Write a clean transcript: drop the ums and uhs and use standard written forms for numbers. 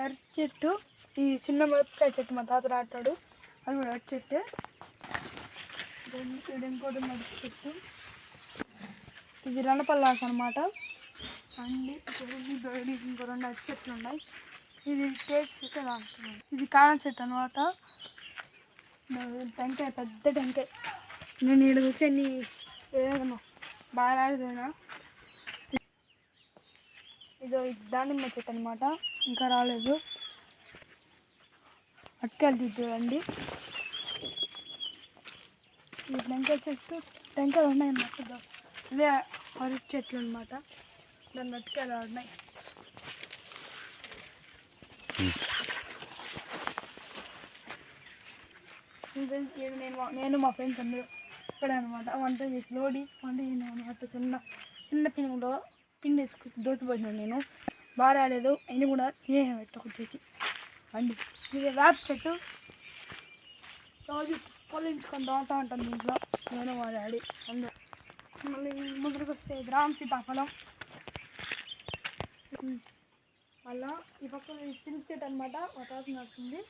అరటి చెట్టు, ఈ చిన్న మిరపకాయ చెట్టు మా తాత నాటాడు, అది కూడా అరటి చెట్టు. ఇంకోటి అరటి చెట్టు, ఇది రణపల్లాస అనమాట అండి. ఇంకో 2 అరటి చెట్లు ఉన్నాయి. ఇది టేక్ చెట్టు నాటుతున్నాను. ఇది కారం చెట్టు అనమాట. టెంకాయ, పెద్ద టెంకాయ. నేను ఇక్కడ కూర్చొని ఏదైనా బాగా రాలేదైనా. ఇదో దానిమ్మ చెట్టు అనమాట, ఇంకా రాలేదు. అరటికాయలు చూడండి. ఈ టెంకాయ చెట్టు, టెంకాయలు ఉన్నాయన్నమాట. ఇవే అరటి చెట్లు అనమాట, దాన్ని అరటికాయలు ఉన్నాయి. నేను మా ఫ్రెండ్స్ అందరూ ఇక్కడ అనమాట వంట చేసి వంట చేసినాను అనమాట. చిన్న పిన్నులో పిండి వేసుకొచ్చి దోసిపోయినాను. నేను బాగా రాలేదు, అయినా కూడా పెట్టకొచ్చేసి అండి. ఇది వేప చెట్టు, రోజు పొలించుకొని దోగుతూ ఉంటాను ఇంట్లో, నేను మా డాడీ అందరూ. మళ్ళీ ముందుకు వస్తే గ్రామ సీతాఫలం. మళ్ళీ ఈ పక్కన చిన్న చెట్టు అనమాట, మా తాత నాటుతుంది.